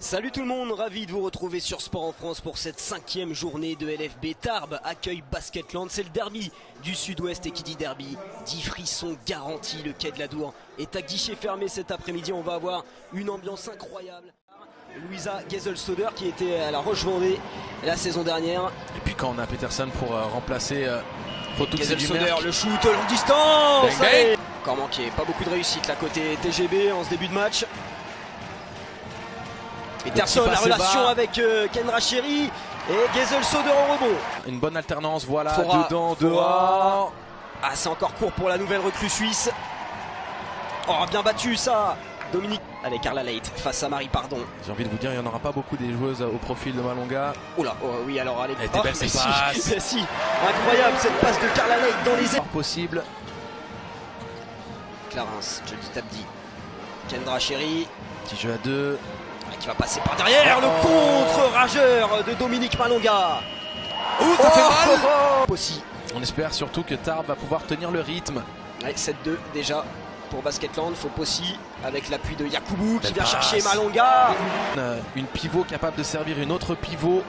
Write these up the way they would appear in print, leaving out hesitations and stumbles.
Salut tout le monde, ravi de vous retrouver sur Sport en France pour cette 5e journée de LFB. Tarbes accueille Basketland, c'est le derby du Sud-Ouest et qui dit derby, dit frisson garanti. Le quai de la Dour est à guichet fermé cet après-midi, on va avoir une ambiance incroyable. Louisa Geselsoder qui était à la Roche-Vendée la saison dernière. Et puis quand on a Peterson pour remplacer Geselsoder, le shoot longue distance. Bang, bang. Encore manqué, pas beaucoup de réussite là côté TGB en ce début de match. Peterson, la relation avec Ken Racheri et Geselsoder en rebond. Une bonne alternance, voilà, Fora, dedans, dehors. Ah, c'est encore court pour la nouvelle recrue suisse. Oh, bien battu ça, Dominique. Allez, Carla Leight face à Marie Pardon. J'ai envie de vous dire, il n'y en aura pas beaucoup des joueuses au profil de Malonga. Oula, oh, oui, alors allez. Elle était belle cette passe. Si, incroyable cette passe de Carla Leight dans les airs. Possible. Clarence, Jody Tabdi, Ken Racheri. Petit jeu à deux. Qui va passer par derrière, le contre rageur de Dominique Malonga. Ça fait mal. Aussi. On espère surtout que Tarbes va pouvoir tenir le rythme. Ouais, 7-2 déjà pour Basketland. Faut aussi avec l'appui de Yakubu qui vient passe. chercher Malonga. Une pivot capable de servir une autre pivot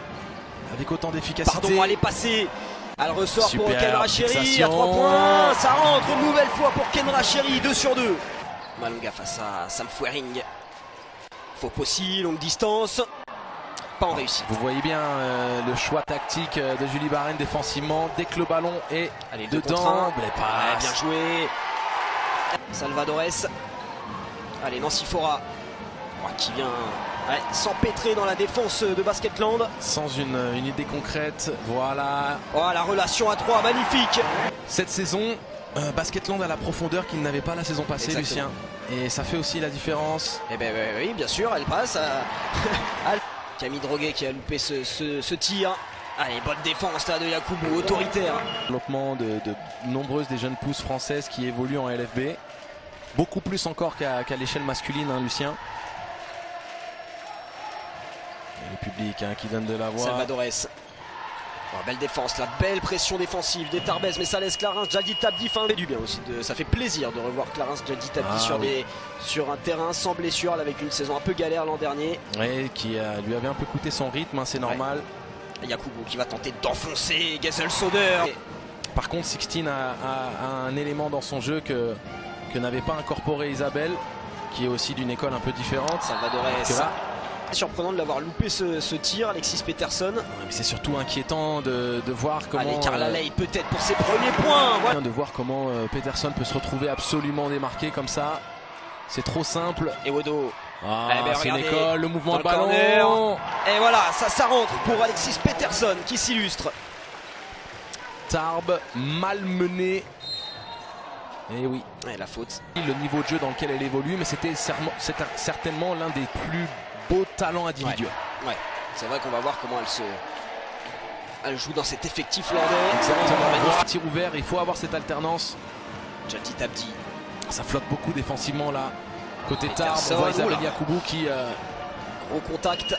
avec autant d'efficacité. Pardon, elle est passée. Elle ressort Super, pour Ken Racheri fixation. à 3 points. Ça rentre une nouvelle fois pour Ken Racheri, 2 sur 2. Malonga face à Sam Fouering. Faux possible, longue distance. Pas en réussite. Vous voyez bien le choix tactique de Julie Barren défensivement. Dès que le ballon est Allez, dedans, les ouais, passes. bien joué. Salvadores. Allez, Nancy Fora qui vient s'empêtrer dans la défense de Basketland. Sans une idée concrète, voilà. Oh, la relation à 3, magnifique. Cette saison, Basketland a la profondeur qu'il n'avait pas la saison passée, Exactement. Lucien. Et ça fait aussi la différence. Eh ben oui, bien sûr, elle passe à Camille Droguet qui a loupé ce tir. Allez, bonne défense là de Yakubu, autoritaire. Développement de nombreuses des jeunes pousses françaises qui évoluent en LFB. Beaucoup plus encore qu'à l'échelle masculine, hein, Lucien. Et le public qui donne de la voix. Salvadores. Oh, belle défense, la belle pression défensive des Tarbaises, mais ça laisse Clarence Jaldi Tabdi fin du bien aussi. Ça fait plaisir de revoir Clarence Jaldi Tabdi sur un terrain sans blessure, avec une saison un peu galère l'an dernier. Oui, qui lui avait un peu coûté son rythme, hein, c'est normal. Ouais. Yakubu qui va tenter d'enfoncer Geselsoder. Par contre, Sixtine a un élément dans son jeu que n'avait pas incorporé Isabelle, qui est aussi d'une école un peu différente. Salvadores. Surprenant de l'avoir loupé ce tir, Alexis Peterson. Ouais, mais c'est surtout inquiétant de voir comment. Allez, Carla Leight peut-être pour ses premiers points. Voilà. De voir comment Peterson peut se retrouver absolument démarqué comme ça. C'est trop simple. Et Wodo. C'est une école, le mouvement de ballon. Corner. Et voilà, ça rentre pour Alexis Peterson qui s'illustre. Tarbes malmené. Et oui. Et la faute. Le niveau de jeu dans lequel elle évolue, mais c'était certainement l'un des plus beaux talents individuels. Ouais. C'est vrai qu'on va voir comment elle joue dans cet effectif landais. Exactement. Tir ouvert, il faut avoir cette alternance. Jaldi Tabdi. Ça flotte beaucoup défensivement là. Côté Tarbes, on voit Isabelle Yakubu qui. Gros contact.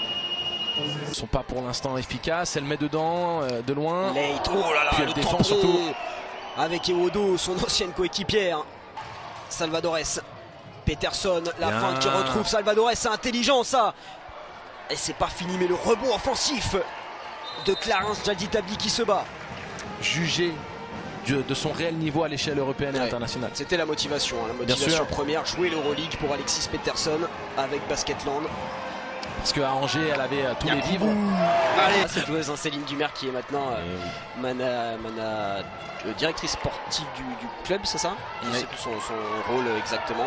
Ne sont pas pour l'instant efficaces. Elle met dedans de loin. Leight, oh là là, puis elle le défend tampon surtout. avec Ewodo, son ancienne coéquipière. Salvadores. Peterson, la fin qui retrouve Salvadores, c'est intelligent ça. Et c'est pas fini, mais le rebond offensif de Clarence Jaldi Tabdi qui se bat. Jugé de son réel niveau à l'échelle européenne et internationale. C'était la motivation, hein, la motivation première, jouer l'Euroleague pour Alexis Peterson avec Basketland. Parce qu'à Angers, elle avait tous les vivres. Allez, cette joueuse, hein, Céline Dumer qui est maintenant directrice sportive du club, c'est ça? Je ne sais plus son rôle exactement.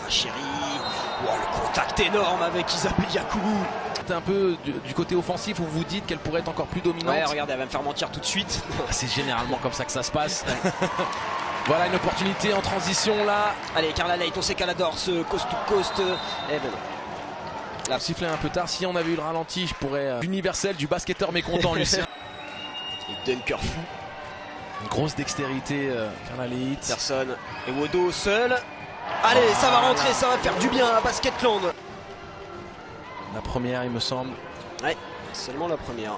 Racheri, le contact énorme avec Isabelle Yakubu. C'est un peu du côté offensif où vous dites qu'elle pourrait être encore plus dominante. Ouais, regardez, elle va me faire mentir tout de suite. C'est généralement comme ça que ça se passe. Voilà une opportunité en transition là. Allez, Carla Leight, on sait qu'elle adore ce coast-to-coast. Eh ben non. La sifflet un peu tard. Si on avait eu le ralenti, je pourrais. Universel du basketteur mécontent, Lucien. Et dunker fou. Une grosse dextérité, Carla Leight. Personne. Et Wodo seul. Allez, ça va rentrer, ça va faire du bien à Basketland. La première, il me semble. Ouais, seulement la première.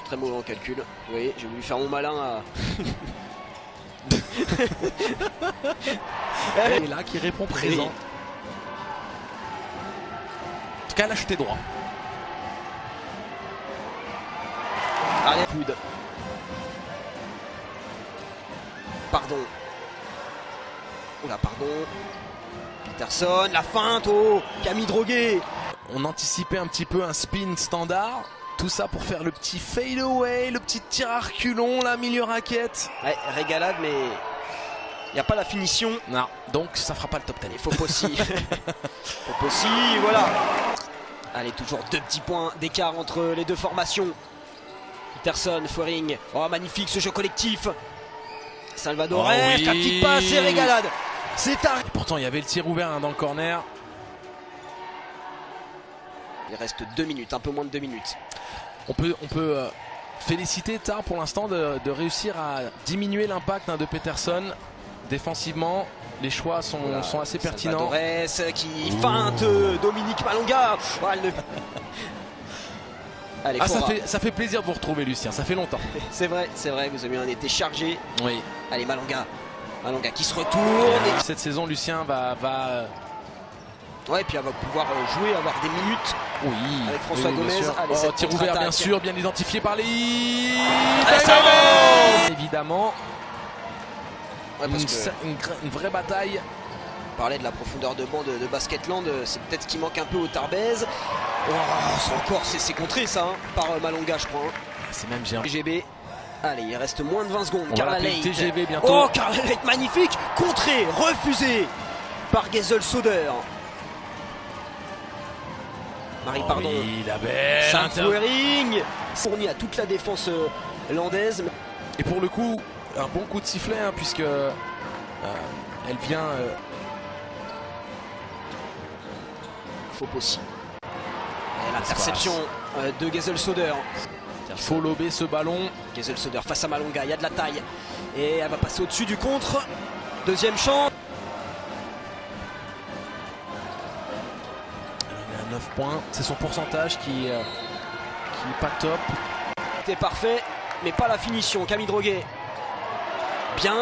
très mauvais en calcul. Vous voyez, j'ai voulu faire mon malin à... Et là qui répond présent. Oui. En tout cas, elle a chuté droit. Allez, coude. Pardon. Oula, pardon. Peterson, la feinte, oh, Camille Droguet. On anticipait un petit peu un spin standard. Tout ça pour faire le petit fade away, le petit tir à reculons, la milieu raquette. Ouais, régalade, mais il n'y a pas la finition. Non, donc ça fera pas le top 10. Il faut Possi. Faut Possi, voilà. Allez, toujours 2 petits points d'écart entre les deux formations. Peterson, Fuering. Oh, magnifique ce jeu collectif. Salvador, Oh oui. la petite passe et régalade. C'est un... Pourtant, il y avait le tir ouvert dans le corner. Il reste 2 minutes, un peu moins de 2 minutes. On peut féliciter Tarbes pour l'instant de réussir à diminuer l'impact de Peterson. Défensivement, les choix sont assez pertinents. Salvadores qui feinte Dominique Malonga. Oh, elle ne... Allez, ça fait plaisir de vous retrouver, Lucien, ça fait longtemps. c'est vrai, vous avez eu un été chargé. Oui. Allez, Malonga qui se retourne. Et... Cette saison, Lucien va... Ouais, puis elle va pouvoir jouer, avoir des minutes. Oui, avec François Gomez. Allez, tir ouvert, bien sûr, bien identifié par les... Évidemment. Ouais, parce que... une vraie bataille. On parlait de la profondeur de banc de Basketland, c'est peut-être ce qui manque un peu au Tarbes. Oh, c'est contré ça, hein, par Malonga, je crois. Hein. C'est même géant. TGB. Allez, il reste moins de 20 secondes. On Carla va Leight. TGV bientôt. Oh, Carla Leight, magnifique. Contré, refusé par Gezel Soder. Marie, pardon. Oui, la belle. Sam Fuering. Fourni à toute la défense landaise. Et pour le coup, un bon coup de sifflet, hein, puisque elle vient... Faut aussi. L'interception de Gezel Soder. Il faut lober ce ballon. Gezel Soder face à Malonga, il y a de la taille. Et elle va passer au-dessus du contre. Deuxième chance. Elle a 9 points. C'est son pourcentage qui est pas top. C'était parfait, mais pas la finition. Camille Droguet. Bien,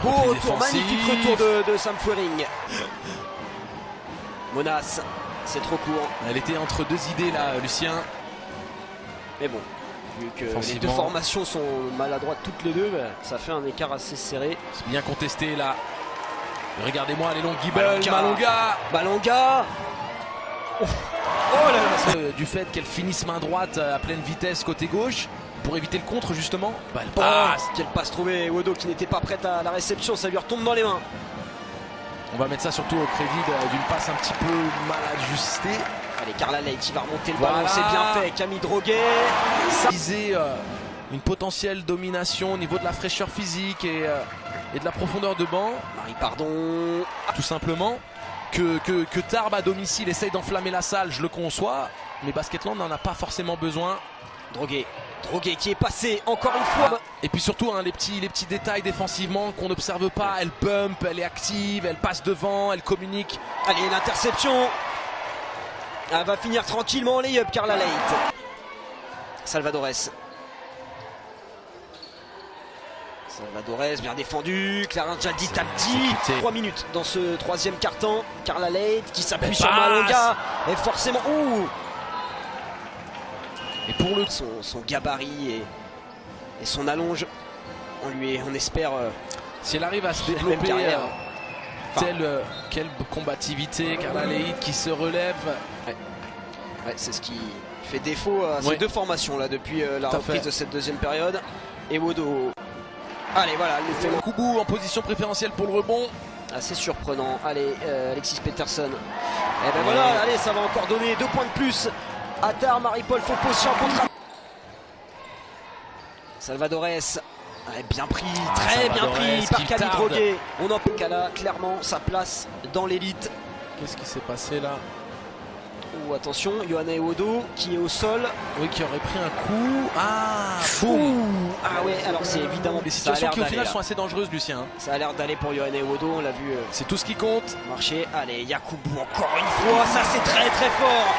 beau retour, magnifique retour de Sam Fuering. Monas, c'est trop court. Elle était entre 2 idées là, Lucien. Mais bon, vu que les deux formations sont maladroites toutes les deux, bah, ça fait un écart assez serré. C'est bien contesté là. Regardez-moi les longues guibbles. Malonga. Oh là là. Du fait qu'elle finisse main droite à pleine vitesse côté gauche, pour éviter le contre justement, bah, elle passe. Quelle passe trouvée, Wodo qui n'était pas prête à la réception, ça lui retombe dans les mains. On va mettre ça surtout au crédit d'une passe un petit peu mal ajustée. Allez, Carla Leight qui va remonter le ballon, c'est bien fait. Camille Droguet. Viser une potentielle domination au niveau de la fraîcheur physique et de la profondeur de banc. Marie, pardon. Tout simplement. Que Tarbes à domicile essaye d'enflammer la salle, je le conçois. Mais Basketland n'en a pas forcément besoin. Droguet qui est passé encore une fois. Et puis surtout hein, les petits détails défensivement qu'on n'observe pas. Elle bump, elle est active, elle passe devant, elle communique. Allez, l'interception. Elle va finir tranquillement en lay-up, Carla Leight. Salvadores, bien défendu. Clarence Jaldi Tapti. 3 minutes dans ce troisième quart-temps. Carla Leight qui s'appuie sur Malonga. Et forcément... Ouh. Et pour son gabarit et son allonge, on espère... si elle arrive à se développer, quelle combativité, Carla Leight qui se relève. Ouais, c'est ce qui fait défaut à ces deux formations là depuis la reprise de cette deuxième période. Et Wodo... Allez, voilà, elle nous fait le Koubou en position préférentielle pour le rebond. Assez surprenant. Allez, Alexis Peterson. Et ben voilà, allez, ça va encore donner 2 points de plus. Attar, Marie-Paul Fopos en contre. Salvadores. Ouais, bien pris, très bien pris par Camille Droguet. On en peut qu'elle a clairement sa place dans l'élite. Qu'est-ce qui s'est passé là? Oh, attention, Johanna Ewodo qui est au sol. Oui, qui aurait pris un coup. Ah, ah ouais, alors c'est évidemment... Les situations qui au final sont assez dangereuses, Lucien. Ça a l'air d'aller pour Johanna Ewodo, on l'a vu. C'est tout ce qui compte. Marché, allez, Yacoubou encore une fois, ça c'est très très fort.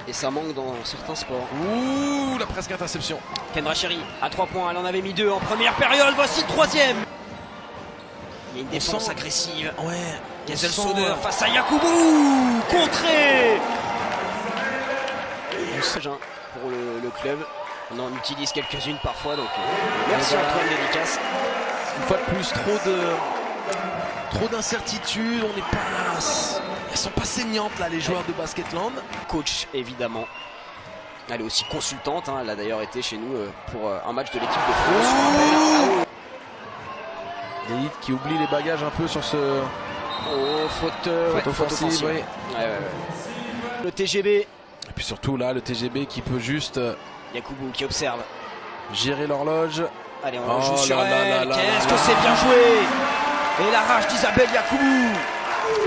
Et ça manque dans certains sports. Ouh, la presque interception. Ken Racheri à 3 points, elle en avait mis 2 en première période, voici le troisième. Il y a une défense sent... agressive. Ouais. Gazel Soder face à Yakubu, contré. Pour le club. On en utilise quelques-unes parfois, donc merci Antoine, dédicace. Une fois de plus, trop d'incertitudes, on n'est pas... Elles sont pas saignantes là, les joueurs de Basketland. Coach évidemment. Elle est aussi consultante, hein. Elle a d'ailleurs été chez nous pour un match de l'équipe de France. L'élite qui oublie les bagages un peu sur ce... Faute offensive. Oui. Ouais. Le TGB. Et puis surtout là, le TGB qui peut juste Yakubu qui observe. gérer l'horloge. Allez, on joue sur elle. Qu'est-ce que c'est bien joué. Et la rage d'Isabelle Yakubu.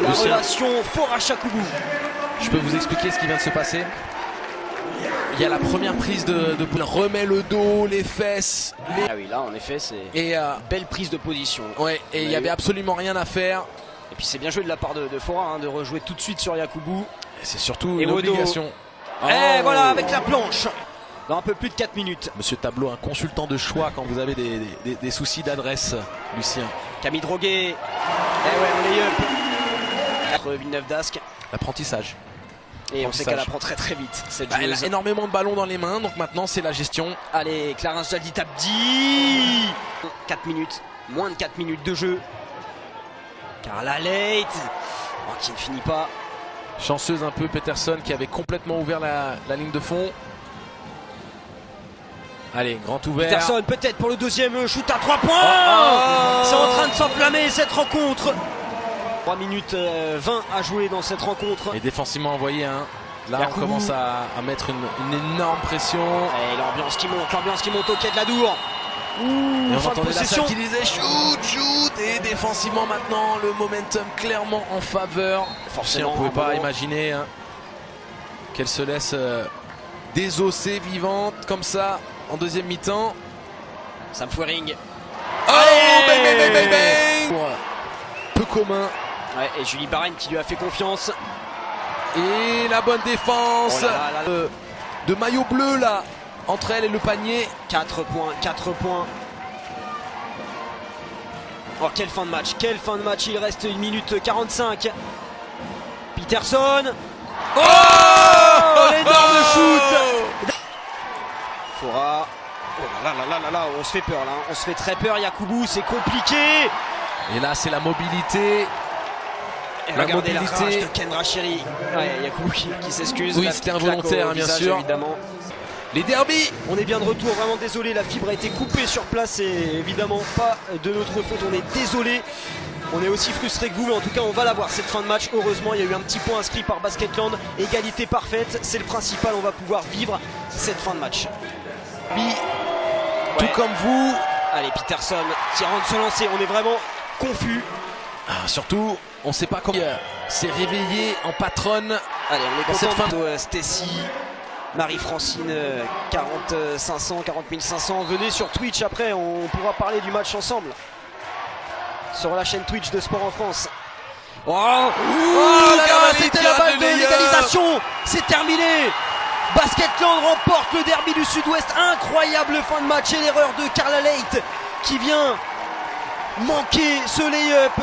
La relation Forash-Yakubu. Je peux vous expliquer ce qui vient de se passer. Il y a la première prise de il remet le dos, les fesses. Ah oui, là en effet c'est belle prise de position. Ouais, et il n'y avait absolument rien à faire. Et puis c'est bien joué de la part de Fora, hein, de rejouer tout de suite sur Yakubu. C'est surtout une obligation. Et voilà, avec la planche. Dans un peu plus de 4 minutes. Monsieur Tableau, un consultant de choix quand vous avez des soucis d'adresse, Lucien. Camille Droguet. Eh ouais, on est up. Villeneuve d'Ascq. L'apprentissage. Et on sait qu'elle apprend très très vite. Elle a énormément de ballons dans les mains, donc maintenant c'est la gestion. Allez, Clarence Jaldi tape 10. 4 minutes, moins de 4 minutes de jeu. Carla Leight, qui ne finit pas. Chanceuse un peu Peterson qui avait complètement ouvert la ligne de fond. Allez, grand ouvert. Peterson peut-être pour le deuxième shoot à 3 points. C'est en train de s'enflammer cette rencontre. 3 minutes 20 à jouer dans cette rencontre. Et défensivement envoyé, hein. Là Yakubu. On commence à mettre une énorme pression. Et l'ambiance qui monte au quai de la Dour. Et on entendait la salle qui disait shoot. Et défensivement maintenant, le momentum clairement en faveur. Forcément, on ne pouvait pas imaginer qu'elle se laisse désosser vivante comme ça en deuxième mi-temps. Sam Fouering. Oh, bang. Peu commun. Ouais, et Julie Barren qui lui a fait confiance. Et la bonne défense de maillot bleu là, entre elle et le panier. 4 points. Oh, quelle fin de match, il reste 1 minute 45. Peterson. L'énorme shoot. Fora. Oh là, on se fait peur là, on se fait très peur. Yakubu, c'est compliqué. Et là c'est la mobilité. Et regardez la rage de Ken Racheri. Ouais, Yakubu qui s'excuse. Oui, c'était involontaire bien sûr. Évidemment. Les derbies. On est bien de retour, vraiment désolé, la fibre a été coupée sur place et évidemment pas de notre faute, on est désolé. On est aussi frustré que vous, mais en tout cas on va la voir cette fin de match. Heureusement, il y a eu un petit point inscrit par Basketland. Égalité parfaite, c'est le principal, on va pouvoir vivre cette fin de match. Tout comme vous. Allez, Peterson qui rentre se lancer, on est vraiment confus. Surtout, on ne sait pas comment s'est réveillé en patronne. Allez, on est content de Stacy, Marie-Francine, 40 500. Venez sur Twitch après, on pourra parler du match ensemble. Sur la chaîne Twitch de Sport en France. C'était la balle de l'égalisation. C'est terminé. Basketland remporte le derby du Sud-Ouest. Incroyable fin de match et l'erreur de Carla Leight qui vient manquer ce lay-up.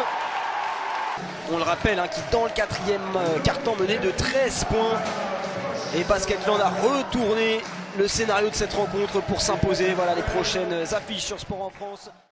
On le rappelle, qui dans le 4e quart-temps menait de 13 points. Et Basketland a retourné le scénario de cette rencontre pour s'imposer. Voilà les prochaines affiches sur Sport en France.